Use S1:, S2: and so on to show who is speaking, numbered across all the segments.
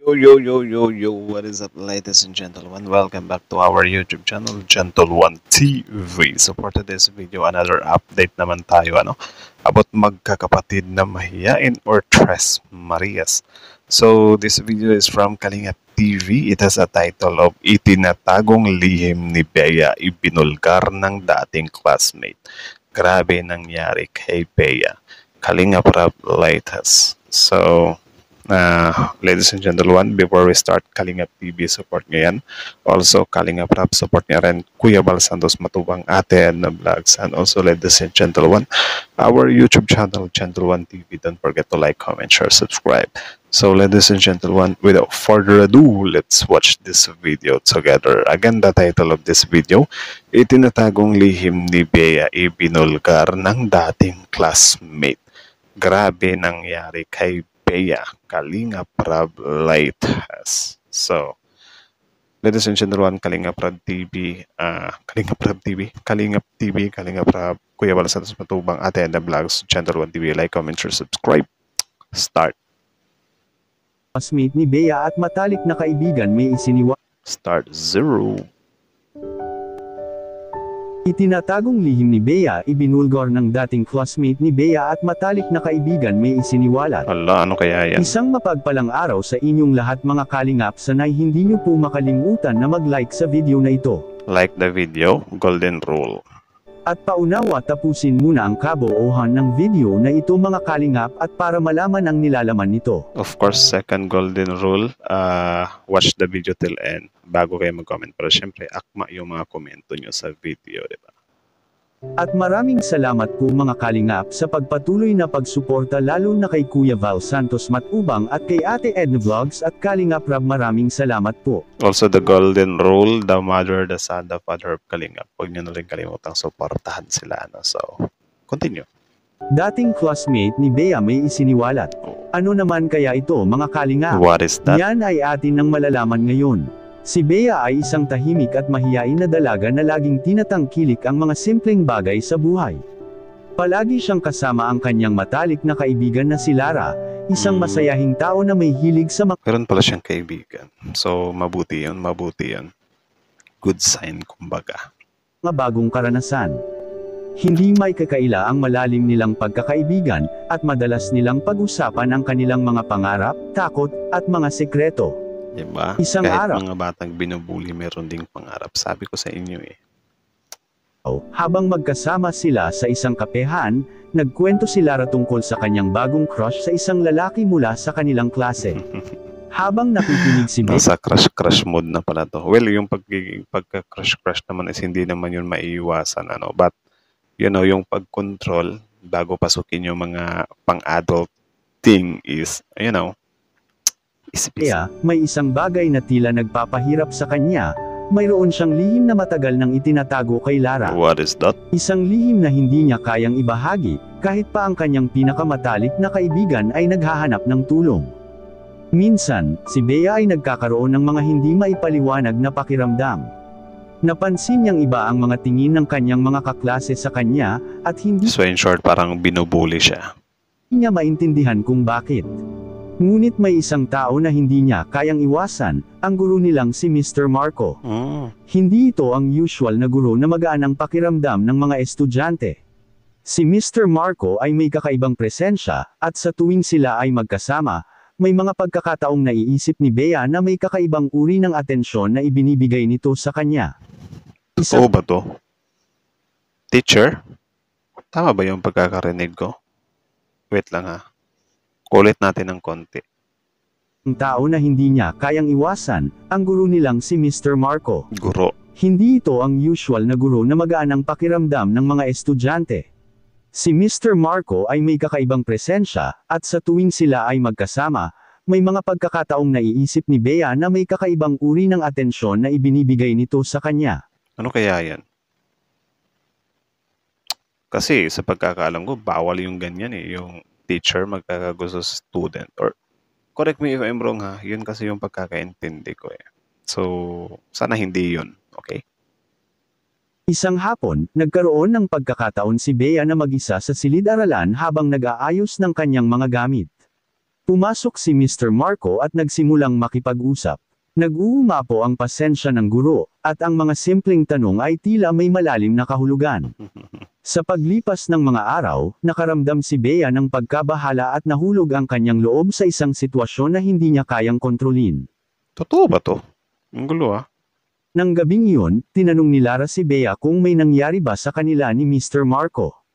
S1: Yo, what is up, ladies and gentlemen? Welcome back to our YouTube channel, Gentle One TV. So for today's video, another update naman tayo, about magkakapatid na mahiyain or Tres Marias. So this video is from Kalingap TV. It has a title of Itinatagong Lihim ni Bea Ibinulgar ng dating classmate. Grabe nangyari kay Bea. Kalingap Rab latest. So ladies and gentlemen, before we start, Kalingap TV support nyo yan. Also, Kalingap Rap support nyo rin Kuya Bal Santos Matubang Ate Edna Vlogs. And also, ladies and gentlemen, our YouTube channel, Gentle One TV. Don't forget to like, comment, share, subscribe. So, ladies and gentlemen, without further ado, let's watch this video together. Again, the title of this video, Itinatagong Lihim ni Bea Ibinulgar ng dating classmate. Grabe nangyari kay Bea, Kalingap Rab latest. So, ladies and gentlemen, Kalingap Rab TV, Kalingap TV, Kalingap Rab, Kuya Bal Santos Matubang, Ate Edna Vlogs, Gentle One TV, like, comment, share, subscribe. Start.
S2: Classmate ni Bea at matalik na kaibigan may
S1: Start 0.
S2: Itinatagong lihim ni Bea ibinulgar ng dating classmate ni Bea at matalik na kaibigan may isiniwalat.
S1: Hala, ano kaya yan?
S2: Isang mapagpalang araw sa inyong lahat mga kalingap, sanay hindi niyo po makalimutan na mag-like sa video na ito.
S1: Like the video, golden rule.
S2: At paunawa tapusin muna ang kaboohan ng video na ito mga kalingap at para malaman ang nilalaman nito.
S1: Of course, second golden rule, watch the video till end bago kayo mag-comment. Pero syempre, akma yung mga komento nyo sa video, di ba?
S2: At maraming salamat po mga kalingap sa pagpatuloy na pagsuporta lalo na kay Kuya Bal Santos Matubang at kay Ate Edna Vlogs at Kalingap Rab, maraming salamat po.
S1: Also the golden rule, the mother, the son, the father of Kalingap. Huwag nyo na rin kalimutang suportahan sila. So, continue.
S2: Dating classmate ni Bea may isiniwalat. Ano naman kaya ito mga kalingap?
S1: What is that?
S2: Yan ay atin nang malalaman ngayon. Si Bea ay isang tahimik at mahiyain na dalaga na laging tinatangkilik ang mga simpleng bagay sa buhay. Palagi siyang kasama ang kanyang matalik na kaibigan na si Lara, isang masayahing tao na may hilig sa
S1: Meron pala siyang kaibigan. So, mabuti yun, mabuti yun. Good sign, kumbaga.
S2: mga bagong karanasan. Hindi may kakaila ang malalim nilang pagkakaibigan, at madalas nilang pag-usapan ang kanilang mga pangarap, takot, at mga sekreto.
S1: Diba?
S2: Isang
S1: Kahit
S2: araw,
S1: mga batang binubuli, meron ding pangarap. Sabi ko sa inyo eh.
S2: habang magkasama sila sa isang kapehan, nagkwento si Lara tungkol sa kanyang bagong crush sa isang lalaki mula sa kanilang klase. Habang nakikinig si Bea,
S1: Nasa crush mode na pala to. Well, yung pagka-crush naman is hindi naman yun maiiwasan. But, yung pag-control bago pasukin yung mga pang-adult thing is,
S2: Bea, may isang bagay na tila nagpapahirap sa kanya. Mayroon siyang lihim na matagal nang itinatago kay Lara.
S1: What is that?
S2: Isang lihim na hindi niya kayang ibahagi, kahit pa ang kanyang pinakamatalik na kaibigan ay naghahanap ng tulong. Minsan, si Bea ay nagkakaroon ng mga hindi maipaliwanag na pakiramdam. Napansin niyang iba ang mga tingin ng kanyang mga kaklase sa kanya, at hindi
S1: So in short, parang binubuli siya.
S2: niya maintindihan kung bakit. Ngunit may isang tao na hindi niya kayang iwasan, ang guro nilang si Mr. Marco. Hindi ito ang usual na guro na magaan ang pakiramdam ng mga estudyante. Si Mr. Marco ay may kakaibang presensya, at sa tuwing sila ay magkasama, may mga pagkakataong naiisip ni Bea na may kakaibang uri ng atensyon na ibinibigay nito sa kanya.
S1: Oo ba to? Teacher? Tama ba yung pagkakarinig ko? Wait lang ha. Kulit natin ng konti.
S2: Ang tao na hindi niya kayang iwasan, ang guro nilang si Mr. Marco.
S1: Guro.
S2: Hindi ito ang usual na guro na magaan ang pakiramdam ng mga estudyante. Si Mr. Marco ay may kakaibang presensya, at sa tuwing sila ay magkasama, may mga pagkakataong naiisip ni Bea na may kakaibang uri ng atensyon na ibinibigay nito sa kanya.
S1: Ano kaya yan? Kasi sa pagkakaalam ko, bawal yung ganyan eh. Yung teacher magkakagusto sa student. Or, correct me if I'm wrong ha. Yun kasi yung pagkakaintindi ko eh. So, sana hindi yun. Okay?
S2: Isang hapon, nagkaroon ng pagkakataon si Bea na mag-isa sa silid-aralan habang nag-aayos ng kanyang mga gamit. Pumasok si Mr. Marco at nagsimulang makipag-usap. Nag-uumapo ang pasensya ng guro, at ang mga simpleng tanong ay tila may malalim na kahulugan. Sa paglipas ng mga araw, nakaramdam si Bea ng pagkabahala at nahulog ang kanyang loob sa isang sitwasyon na hindi niya kayang kontrolin.
S1: Totoo ba to? Ang gulo ah.
S2: Nang gabing iyon, tinanong ni Lara si Bea kung may nangyari ba sa kanila ni Mr. Marco.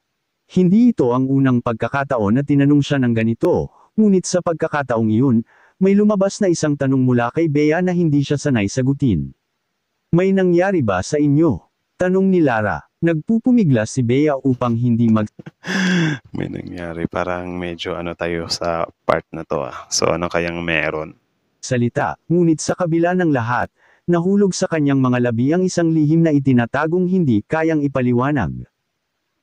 S2: Hindi ito ang unang pagkakataon na tinanong siya ng ganito, ngunit sa pagkakataong iyon, may lumabas na isang tanong mula kay Bea na hindi siya sanay sagutin. May nangyari ba sa inyo? Tanong ni Lara. Nagpupumiglas si Bea upang hindi
S1: May nangyari. Parang medyo ano tayo sa part na to ah. So ano kayang meron?
S2: salita, ngunit sa kabila ng lahat, nahulog sa kanyang mga labi ang isang lihim na itinatagong hindi kayang ipaliwanag.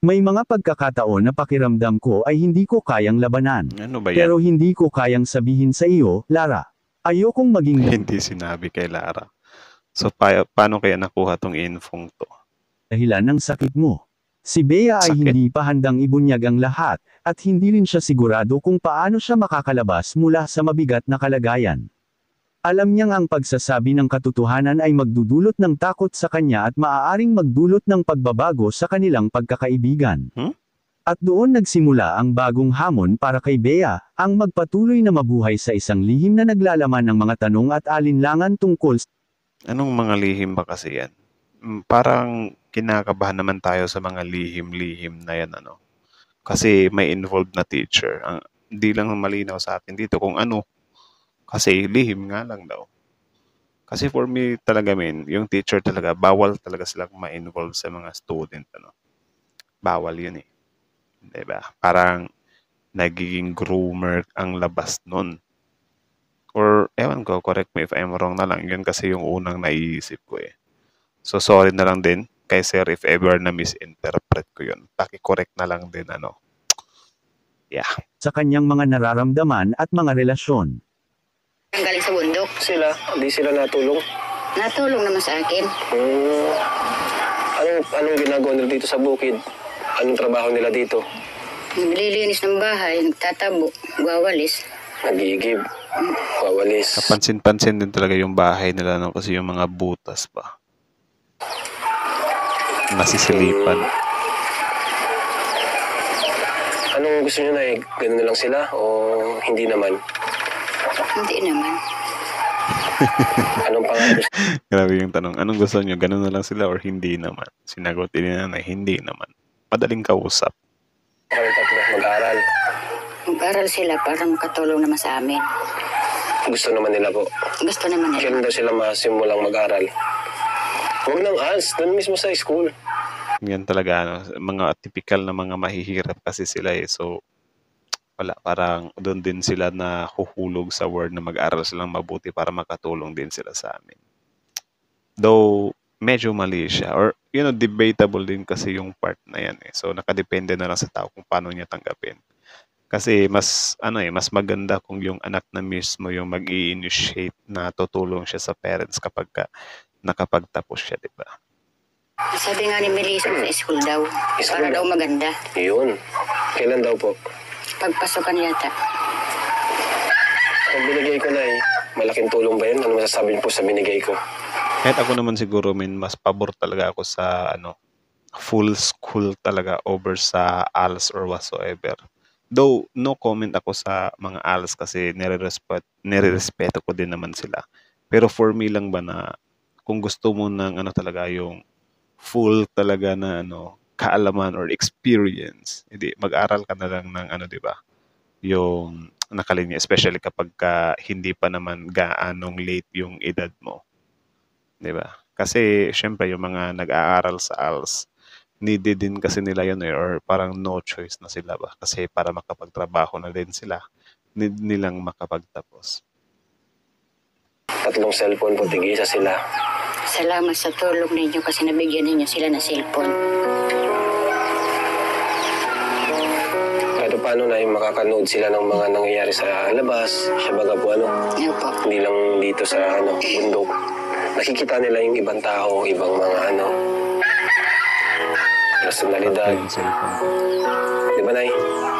S2: May mga pagkakataon na pakiramdam ko ay hindi ko kayang labanan.
S1: Ano ba yan?
S2: Pero hindi ko kayang sabihin sa iyo, Lara. Ayokong maging
S1: Hindi sinabi kay Lara. So paano kaya nakuha tong infong to?
S2: dahilan ng sakit mo. Si Bea ay
S1: Sakit?
S2: hindi pa handang ibunyag ang lahat, at hindi rin siya sigurado kung paano siya makakalabas mula sa mabigat na kalagayan. Alam niyang ang pagsasabi ng katotohanan ay magdudulot ng takot sa kanya at maaaring magdulot ng pagbabago sa kanilang pagkakaibigan. At doon nagsimula ang bagong hamon para kay Bea, ang magpatuloy na mabuhay sa isang lihim na naglalaman ng mga tanong at alinlangan tungkol sa
S1: Anong mga lihim ba kasi yan? Parang kinakabahan naman tayo sa mga lihim-lihim na yan ano. Kasi may involved na teacher. Hindi lang malinaw sa akin dito kung ano. Kasi lihim nga lang daw. Kasi for me talaga yung teacher talaga, bawal talaga silang ma-involve sa mga student. Ano. Bawal yun eh. Diba? Parang nagiging groomer ang labas nun. Or, ewan ko, correct me if I'm wrong na lang. Yun kasi yung unang naiisip ko eh. So, sorry na lang din kay sir if ever na misinterpret ko yun. Paki-correct na lang din ano. Yeah.
S2: kanyang mga nararamdaman at mga relasyon.
S3: Ang galing sa bundok.
S4: Di sila natulong.
S3: Natulong naman sa akin.
S4: Anong ginagawa nila dito sa bukid? Anong trabaho nila dito?
S3: Naglilinis ng bahay, nagtatabo, wawalis.
S4: Nagigib, wawalis.
S1: Kapansin-pansin din talaga yung bahay nila no? Kasi yung mga butas pa. Nasisilipan.
S4: Anong gusto nyo na eh? Ganun na lang sila o hindi naman?
S3: Hindi naman.
S4: Anong pangarap?
S1: Grabe yung tanong. Anong gusto nyo? Ganun na lang sila or hindi naman? Sinagot din nila na hindi naman. Madaling kausap.
S4: Kami tatlo, mag-aaral.
S3: Mag-aral sila para makatulong naman sa amin.
S4: Gusto naman nila po.
S3: Gusto naman nila.
S4: Kailan daw sila masimulang mag-aral? Huwag nang ALS, doon mismo sa school.
S1: Yan talaga, ano, mga typical na mga mahihirap kasi sila eh. So, wala, parang doon din sila na huhulog sa word na mag-aral silang mabuti para makatulong din sila sa amin. Though, medyo mali siya. Or, debatable din kasi yung part na yan eh. So, nakadepende na lang sa tao kung paano niya tanggapin. Kasi mas maganda kung yung anak na mismo yung mag-i-initiate na tutulong siya sa parents kapag nakapagtapos siya, di ba?
S3: Sabi nga ni Melissa sa school daw.
S4: School
S3: Para daw maganda.
S4: Yun. Kailan daw po?
S3: Pagpasokan yata.
S4: Kung binigay ko na eh, malaking tulong ba yun? Ano masasabi niyo po sa binigay ko?
S1: Kahit ako naman siguro, mas pabor talaga ako sa full school talaga over sa ALS or whatsoever. Though, no comment ako sa mga ALS kasi nire-respeto ko din naman sila. Pero for me lang ba na kung gusto mo ng talaga yung full talaga na kaalaman or experience, hindi mag-aral ka na lang ng di ba? Yung nakalinya, especially kapag hindi pa naman gaanong late yung edad mo. 'Di ba? Kasi syempre yung mga nag-aaral sa ALS, needed din kasi nila yun or parang no choice na sila ba? Kasi para makapagtrabaho na din sila, need nilang makapagtapos.
S4: 3 cellphone po, tig-isa sila.
S3: Salamat sa tulong ninyo kasi nabigyan ninyo sila ng cellphone.
S4: Kahit paano na yung makakanood sila ng mga nangyayari sa labas, siya baga po
S3: Opo.
S4: hindi lang dito sa bundok. Nakikita nila yung ibang tao, ibang mga personalidad.
S1: Yung cellphone.
S4: Di ba, Nay?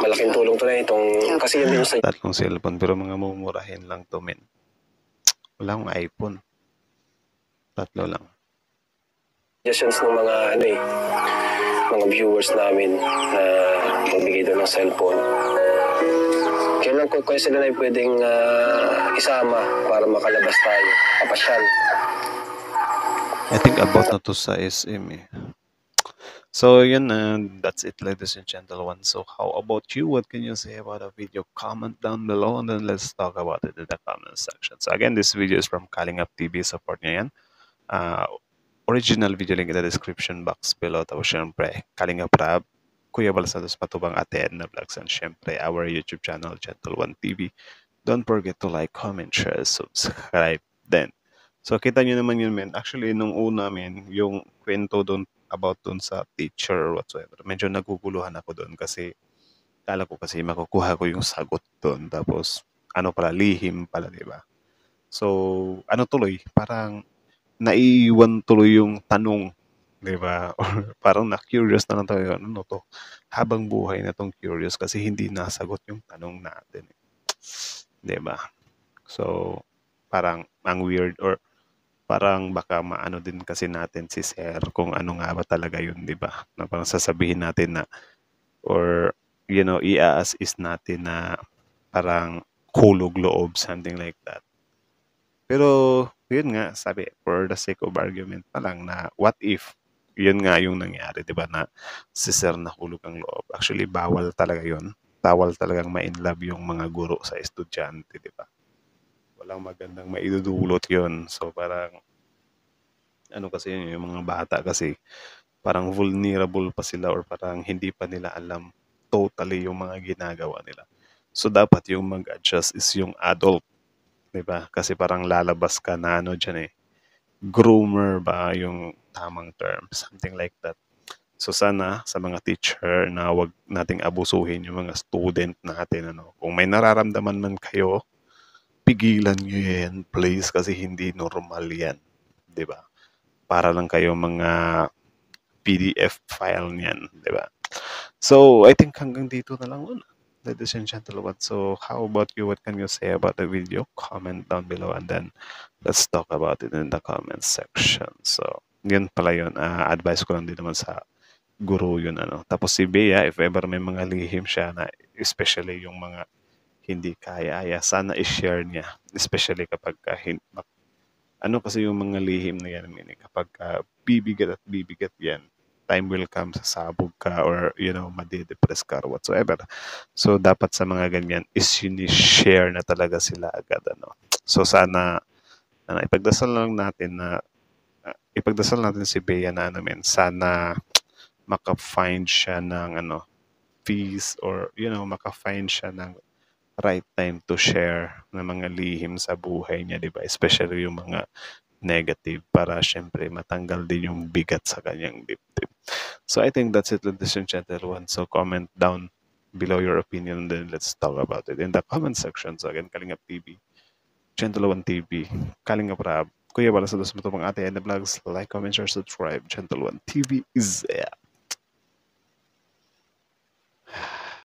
S4: Malaking tulong to na itong, kasi yan din yung
S1: Tatlong cellphone, pero mga mumurahin lang to, men. Wala akong iPhone. Tatlo lang.
S4: suggestions ng mga, mga viewers namin na magbigay doon ng cellphone. Kailan ko kaya sila na pwedeng isama para makalabas tayo, kapasyal.
S1: I think about na to sa SM eh. So yun, that's it, ladies and gentlemen. So how about you? What can you say about the video? Comment down below and then let's talk about it in the comment section. So again, this video is from Kalingap TV. Support nyo yan. Original video link in the description box below. Tapos syempre, Kalingap Rab, Kuya Balsados Patubang, Ate Edna Vlogs, and syempre our YouTube channel, Gentle One TV. Don't forget to like, comment, share, subscribe then. So kita nyo naman yun, men. Actually, nung una, men, yung kwento doon about doon sa teacher or whatsoever, medyo naguguluhan ako doon kasi kala ko kasi makukuha ko yung sagot doon. Tapos, ano pala, lihim pala, di ba? So, ano tuloy, parang naiiwan tuloy yung tanong, di ba? Or parang na-curious na lang tayo, ano to? Habang buhay na tong curious kasi hindi nasagot yung tanong natin. Di ba? So, parang ang weird or parang baka maano din kasi natin si Sir kung ano nga ba talaga yun, di ba? Na parang sasabihin natin na or, i-assist natin na parang hulog loob, something like that. Pero, yun nga, sabi, for the sake of argument pa lang na what if, yun nga yung nangyari, di ba, na si Sir nahulog ang loob. Actually, bawal talaga yun. Bawal talagang ma-inlove yung mga guro sa estudyante, di ba? Walang magandang maidudulot yun. So, parang, ano kasi yun, yung mga bata kasi, parang vulnerable pa sila or parang hindi pa nila alam totally yung mga ginagawa nila. So, dapat yung mag-adjust is yung adult. Diba? Kasi parang lalabas ka na dyan eh. Groomer ba yung tamang term? Something like that. So sana sa mga teacher na wag nating abusuhin yung mga student natin. Kung may nararamdaman man kayo, pigilan nyo yan, please, kasi hindi normal yan. Diba? Para lang kayo mga PDF file niyan. Diba? So, I think hanggang dito na lang muna, ladies and gentlemen. So, how about you? What can you say about the video? Comment down below and then let's talk about it in the comment section. So, yun pala yun. Advice ko lang din naman sa guru yun. Tapos si Bea, if ever may mga lihim siya na especially yung mga hindi kaya, sana i-share niya. Especially kapag kasi yung mga lihim na yan, kapag bibigat at bibigat yan, time will come, sasabog ka or, madidepress ka or whatsoever. So, dapat sa mga ganyan is share na talaga sila agad. So, sana ipagdasal natin si Bea na sana maka-find siya ng peace or, maka-find siya ng right time to share ng mga lihim sa buhay niya, di ba? Especially yung mga negative para syempre matanggal din yung bigat sa kanyang dibdib. So I think that's it, ladies and gentlemen. So comment down below your opinion and then let's talk about it in the comment section. So again, Kalingap TV, Gentle One TV, Kalingap Rab, Kuya Balsados Matubang, Ate Edna Vlogs. Like, comment, share, subscribe. Gentle One TV is there.